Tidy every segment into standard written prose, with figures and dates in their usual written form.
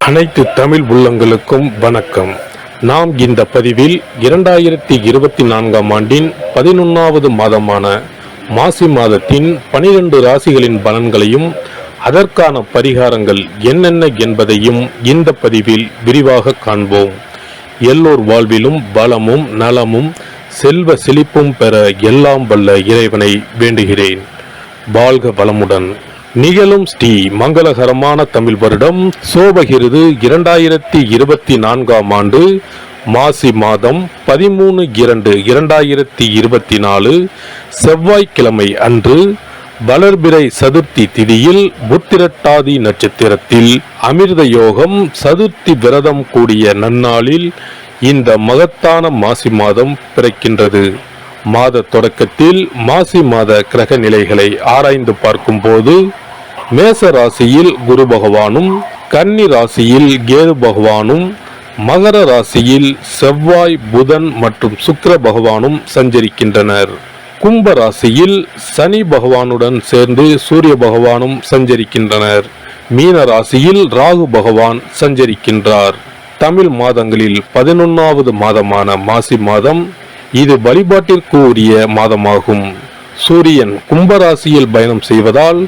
அனைத்து தமிழ் உள்ளங்களுக்கும் வணக்கம். நாம் இந்த பதிவில் 2024ஆம் ஆண்டின் 11வது மாதமான மாசி மாதத்தின் 12 ராசிகளின் பலன்களையும் அதற்கான பரிகாரங்கள் என்னென்ன என்பதையும் இந்த பதிவில் விரிவாக காண்போம். எல்லோர் வாழ்விலும் பலமும் நலமும் செல்வ செழிப்பும் பெற எல்லாம் வல்ல இறைவனை வேண்டுகிறேன். வாழ்க வளமுடன். நிகழும் ஸ்ரீ மங்களகரமான தமிழ் வருடம் சோபகிருது 2024ஆம் ஆண்டு மாசி மாதம் 13/2/2024 செவ்வாய்க்கிழமை அன்று வளர்பிறை சதுர்த்தி திதியில் உத்திரட்டாதி நட்சத்திரத்தில் அமிர்த யோகம் சதுர்த்தி விரதம் கூடிய நன்னாளில் இந்த மகத்தான மாசி மாதம் பிறக்கின்றது. மாத தொடக்கத்தில் மாசி மாத கிரக நிலைகளை ஆராய்ந்து பார்க்கும் போது மேச ராசியில் குரு பகவானும், கன்னி ராசியில் கேது பகவானும், மகர ராசியில் செவ்வாய், புதன் மற்றும் சுக்கிர பகவானும் சஞ்சரிக்கின்றனர். கும்ப ராசியில் சனி பகவானுடன் சேர்ந்து சூரிய பகவானும் சஞ்சரிக்கின்றனர். மீன ராசியில் ராகு பகவான் சஞ்சரிக்கின்றார். தமிழ் மாதங்களில் 11வது மாதமான மாசி மாதம் இது வழிபாட்டிற்கு உரிய மாதமாகும். சூரியன் கும்பராசியில் பயணம் செய்வதால்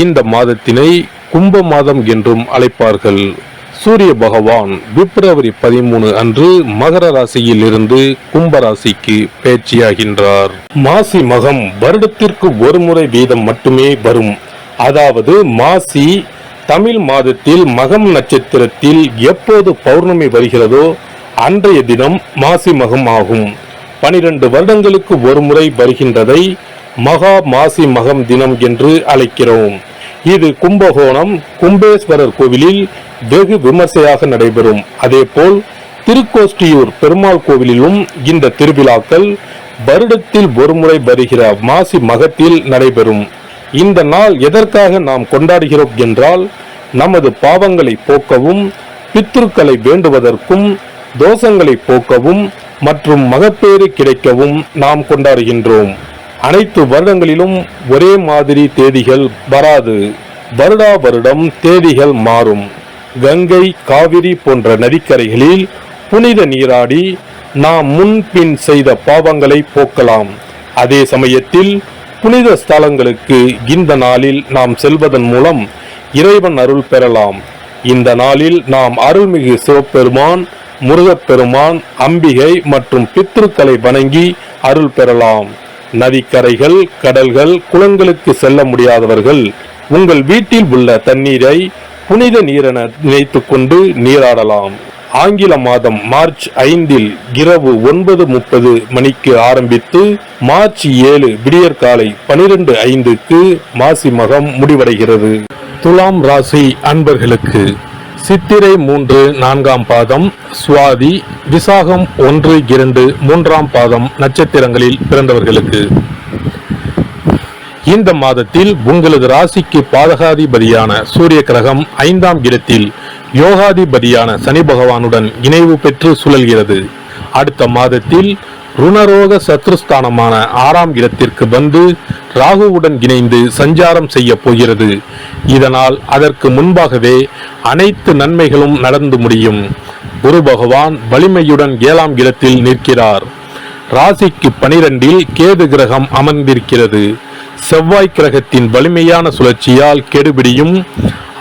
இந்த மாதத்தினை கும்ப மாதம் என்றும் அழைப்பார்கள். சூரிய பகவான் பிப்ரவரி 13 அன்று மகர ராசியில் இருந்து கும்பராசிக்கு பயிற்சியாகின்றார். மாசி மகம் வருடத்திற்கு ஒரு முறை வீதம் மட்டுமே வரும். அதாவது மாசி தமிழ் மாதத்தில் மகம் நட்சத்திரத்தில் எப்போது பௌர்ணமி வருகிறதோ அன்றைய தினம் மாசி மகம் ஆகும். 12 வருடங்களுக்கு ஒரு முறை வருகின்றதை மகா மாசி மகம் தினம் என்று அழைக்கிறோம். இது கும்பகோணம் கும்பேஸ்வரர் கோவிலில் வெகு விமர்சையாக நடைபெறும். அதேபோல் திருக்கோஷ்டியூர் பெருமாள் கோவிலிலும் இந்த திருவிழாக்கள் வருடத்தில் ஒரு முறை வருகிற மாசி மகத்தில் நடைபெறும். இந்த நாள் எதற்காக நாம் கொண்டாடுகிறோம் என்றால், நமது பாவங்களை போக்கவும், பித்ருக்களை வேண்டுவதற்கும், தோஷங்களை போக்கவும் மற்றும் மகப்பேறு கிடைக்கவும் நாம் கொண்டாடுகின்றோம். அனைத்து வருடங்களிலும் ஒரே மாதிரி தேதிகள் வராது. வருடா வருடம் தேதிகள் மாறும். கங்கை, காவிரி போன்ற நதிக்கரைகளில் புனித நீராடி நாம் முன்பின் செய்த பாவங்களை போக்கலாம். அதே சமயத்தில் புனித ஸ்தலங்களுக்கு இந்த நாளில் நாம் செல்வதன் மூலம் இறைவன் அருள் பெறலாம். இந்த நாளில் நாம் அருள்மிகு சிவபெருமான், முருகப்பெருமான், அம்பிகை மற்றும் பித்ருக்களை வணங்கி அருள் பெறலாம். நதிக்கரைகள், கடல்கள், குளங்களுக்கு செல்ல முடியாதவர்கள் உங்கள் வீட்டில் உள்ள தண்ணீரை புனித நீரென நினைத்து கொண்டு நீராடலாம். ஆங்கில மாதம் மார்ச் 5 இரவு 9:30 மணிக்கு ஆரம்பித்து மார்ச் 7 விடியற்காலை 12:05 மாசி மகம் முடிவடைகிறது. துலாம் ராசி அன்பர்களுக்கு சித்திரை 3, 4ஆம் பாதம், சுவாதி, விசாகம் 1, 2, 3ஆம் பாதம் நட்சத்திரங்களில் பிறந்தவர்களுக்கு இந்த மாதத்தில் உங்களது ராசிக்கு பாதகாதிபதியான சூரிய கிரகம் 5ஆம் இடத்தில் யோகாதிபதியான சனி பகவானுடன் இணைவு பெற்று சுழல்கிறது. அடுத்த மாதத்தில் ருணரோக சத்ருஸ்தானமான 6ஆம் இடத்திற்கு வந்து ராகுவுடன் இணைந்து சஞ்சாரம் செய்ய போகிறது. இதனால் அதற்கு முன்பாகவே அனைத்து நன்மைகளும் நடந்து முடியும். குரு பகவான் வலிமையுடன் 7ஆம் இடத்தில் நிற்கிறார். ராசிக்கு 12இல் கேது கிரகம் அமர்ந்திருக்கிறது. செவ்வாய் கிரகத்தின் வலிமையான சுழற்சியால் கெடுபிடியும்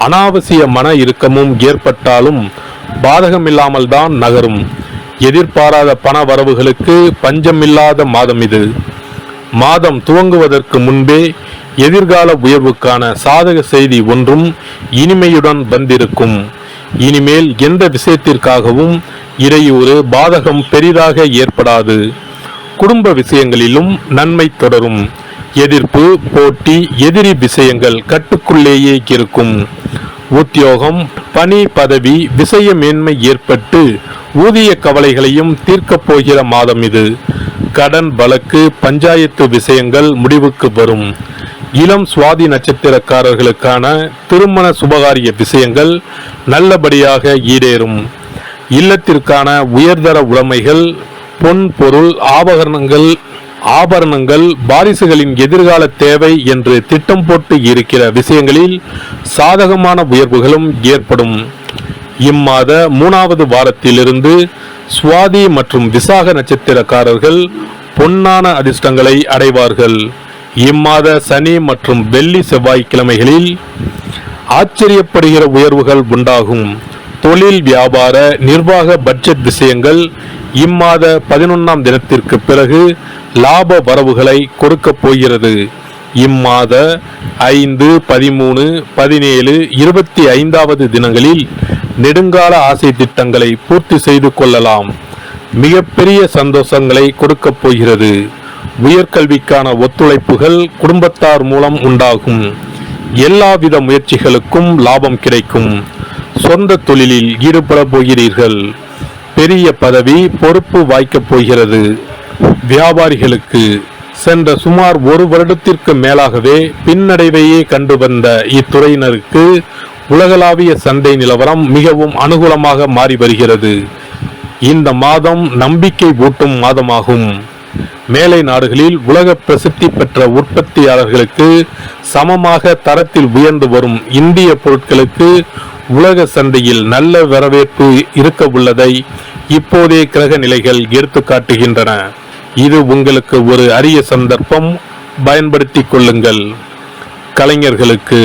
அனாவசிய மன இறுக்கமும் ஏற்பட்டாலும் பாதகமில்லாமல் தான் நகரும். எதிர்பாராத பண வரவுகளுக்கு பஞ்சமில்லாத மாதம் இது. மாதம் துவங்குவதற்கு முன்பே எதிர்கால உயர்வுக்கான சாதக செய்தி ஒன்றும் இனிமையுடன் வந்திருக்கும். இனிமேல் எந்த விஷயத்திற்காகவும் இடையூறு, பாதகம் பெரிதாக ஏற்படாது. குடும்ப விஷயங்களிலும் நன்மை தொடரும். எதிர்ப்பு, போட்டி, எதிரி விஷயங்கள் கட்டுக்குள்ளேயே இருக்கும். உத்தியோகம், பணி, பதவி, விஷய மேன்மை ஏற்பட்டு ஊதிய கவலைகளையும் தீர்க்கப் போகிற மாதம் இது. கடன், வழக்கு, பஞ்சாயத்து விஷயங்கள் முடிவுக்கு வரும். இளம் சுவாதி நட்சத்திரக்காரர்களுக்கான திருமண சுபகாரிய விஷயங்கள் நல்லபடியாக ஈடேறும். இல்லத்திற்கான உயர்தர உடைமைகள், பொன் பொருள், ஆபரணங்கள், வாரிசுகளின் எதிர்கால தேவை என்று திட்டம் போட்டு இருக்கிற விஷயங்களில் சாதகமான உயர்வுகளும் ஏற்படும். இம்மாத 3வது வாரத்திலிருந்து சுவாதி மற்றும் விசாக நட்சத்திரக்காரர்கள் பொன்னான அதிர்ஷ்டங்களை அடைவார்கள். இம்மாத சனி மற்றும் வெள்ளி செவ்வாய்க்கிழமைகளில் ஆச்சரியப்படுகிற உயர்வுகள் உண்டாகும். தொழில், வியாபார, நிர்வாக, பட்ஜெட் விஷயங்கள் இம்மாத 11ஆம் தினத்திற்கு பிறகு லாப வரவுகளை கொடுக்க போகிறது. இம்மாத 5, 13, 17, 25வது தினங்களில் நெடுங்கால ஆசை திட்டங்களை பூர்த்தி செய்து கொள்ளலாம். மிகப்பெரிய சந்தோஷங்களை கொடுக்க போகிறது. உயர்கல்விக்கான ஒத்துழைப்புகள் குடும்பத்தார் மூலம் உண்டாகும். எல்லாவித முயற்சிகளுக்கும் லாபம் கிடைக்கும். சொந்த தொழிலில் ஈடுபட போகிறீர்கள். பெரிய பதவி, பொறுப்பு வாய்க்கப் போகிறது. வியாபாரிகளுக்கு சென்ற சுமார் 1 வருடத்திற்கு மேலாகவே பின்னடைவையே கண்டு வந்த இத்துறையினருக்கு உலகளாவிய சந்தை நிலவரம் மிகவும் அனுகூலமாக மாறி வருகிறது. இந்த மாதம் நம்பிக்கை ஊட்டும் மாதமாகும். மேலை நாடுகளில் உலக பிரசித்தி பெற்ற உற்பத்தியாளர்களுக்கு சமமாக தரத்தில் உயர்ந்து வரும் இந்திய பொருட்களுக்கு உலக சந்தையில் நல்ல வரவேற்பு இருக்க உள்ளதை இப்போதே கிரக நிலைகள் எடுத்து காட்டுகின்றன. இது உங்களுக்கு ஒரு அரிய சந்தர்ப்பம், பயன்படுத்திக் கொள்ளுங்கள். கலைஞர்களுக்கு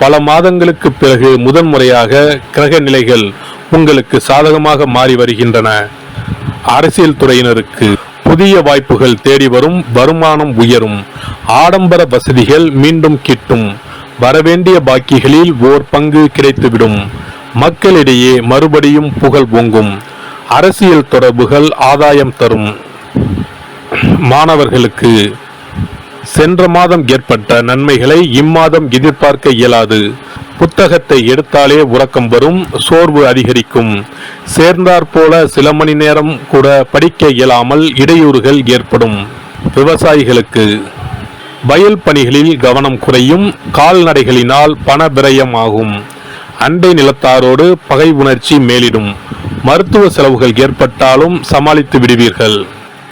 பல மாதங்களுக்கு பிறகு முதன்முறையாக கிரக நிலைகள் உங்களுக்கு சாதகமாக மாறி வருகின்றன. அரசியல் துறையினருக்கு புதிய வாய்ப்புகள் தேடி வரும். வருமானம் உயரும். ஆடம்பர வசதிகள் மீண்டும் கிட்டும். வரவேண்டிய பாக்கிகளில் ஓர் பங்கு கிடைத்துவிடும். மக்களிடையே மறுபடியும் புகழ் ஓங்கும். அரசியல் தொடர்புகள் ஆதாயம் தரும். மாணவர்களுக்கு சென்ற மாதம் ஏற்பட்ட நன்மைகளை இம்மாதம் எதிர்பார்க்க இயலாது. புத்தகத்தை எடுத்தாலே உறக்கம் வரும். சோர்வு அதிகரிக்கும். சேர்ந்தாற்போல சில மணி நேரம் கூட படிக்க இயலாமல் இடையூறுகள் ஏற்படும். விவசாயிகளுக்கு வயல் பணிகளில் கவனம் குறையும். கால்நடைகளினால் பண விரயம் ஆகும். அண்டை நிலத்தாரோடு பகை உணர்ச்சி மேலிடும். மருத்துவ செலவுகள் ஏற்பட்டாலும் சமாளித்து விடுவீர்கள்.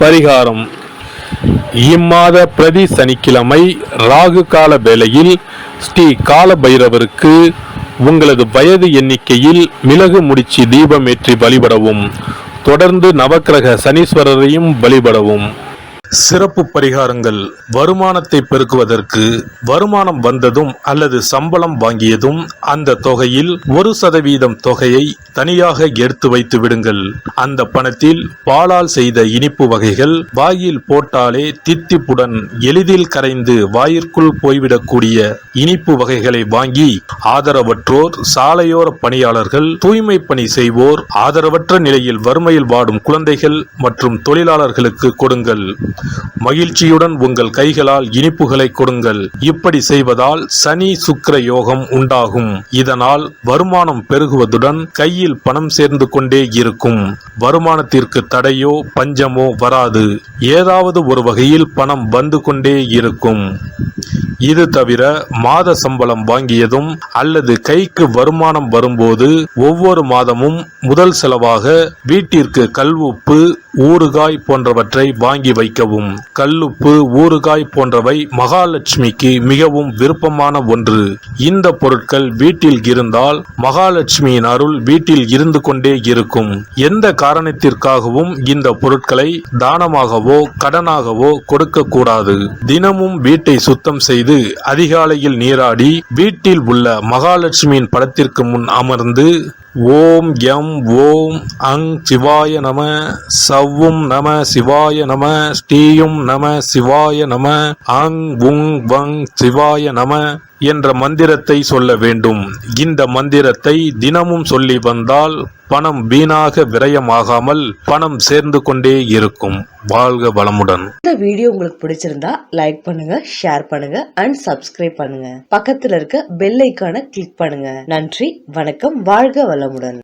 பரிகாரம்: இம்மாத பிரதி சனிக்கிழமை ராகு கால வேளையில் ஸ்ரீ கால பைரவருக்கு உங்களது வயது எண்ணிக்கையில் மிளகு முடிச்சு தீபமேற்றி வழிபடவும். தொடர்ந்து நவக்கிரக சனீஸ்வரரையும் வழிபடவும். சிறப்பு பரிகாரங்கள்: வருமானத்தை பெருக்குவதற்கு வருமானம் வந்ததும் அல்லது சம்பளம் வாங்கியதும் அந்த தொகையில் 1% தொகையை தனியாக எடுத்து வைத்து விடுங்கள். அந்த பணத்தில் பாலால் செய்த இனிப்பு வகைகள் வாயில் போட்டாலே தித்திப்புடன் எளிதில் கரைந்து வாயிற்குள் போய்விடக்கூடிய இனிப்பு வகைகளை வாங்கி ஆதரவற்றோர், சாலையோர பணியாளர்கள், தூய்மை பணி செய்வோர், ஆதரவற்ற நிலையில் வறுமையில் வாடும் குழந்தைகள் மற்றும் தொழிலாளர்களுக்கு கொடுங்கள். மகிழ்ச்சியுடன் உங்கள் கைகளால் இனிப்புகளை கொடுங்கள். இப்படி செய்வதால் சனி சுக்கிர யோகம் உண்டாகும். இதனால் வருமானம் பெருகுவதுடன் கையில் பணம் சேர்ந்து கொண்டே இருக்கும். வருமானத்திற்கு தடையோ பஞ்சமோ வராது. ஏதாவது ஒரு வகையில் பணம் வந்து கொண்டே இருக்கும். இது தவிர மாத சம்பளம் வாங்கியதும் அல்லது கைக்கு வருமானம் வரும்போது ஒவ்வொரு மாதமும் முதல் செலவாக வீட்டிற்கு கல்லுப்பு, ஊறுகாய் போன்றவற்றை வாங்கி வைக்கவும். கல்லுப்பு, ஊறுகாய் போன்றவை மகாலட்சுமிக்கு மிகவும் விருப்பமான ஒன்று. இந்த பொருட்கள் வீட்டில் இருந்தால் மகாலட்சுமியின் அருள் வீட்டில் இருந்து கொண்டே இருக்கும். எந்த காரணத்திற்காகவும் இந்த பொருட்களை தானமாகவோ கடனாகவோ கொடுக்க கூடாது. தினமும் வீட்டை சுத்தம் செய்து அதிகாலையில் நீராடி வீட்டில் உள்ள மகாலட்சுமியின் படத்திற்கு முன் அமர்ந்து ஓம் யம் ஓம் அங் சிவாய நம, சவ்வும் நம சிவாய நம, ஸ்ரீயும் நம சிவாய நம, அங் உங் வங் சிவாய நம என்ற மந்திரத்தை சொல்ல வேண்டும். இந்த மந்திரத்தை தினமும் சொல்லி வந்தால் பணம் வீணாக விரயமாகாமல் பணம் சேர்ந்து கொண்டே இருக்கும். வாழ்க வளமுடன். இந்த வீடியோ உங்களுக்கு பிடிச்சிருந்தா லைக் பண்ணுங்க, ஷேர் பண்ணுங்க அண்ட் சப்ஸ்கிரைப் பண்ணுங்க. பக்கத்துல இருக்க பெல் ஐகானை கிளிக் பண்ணுங்க. நன்றி, வணக்கம், வாழ்க வளமுடன்.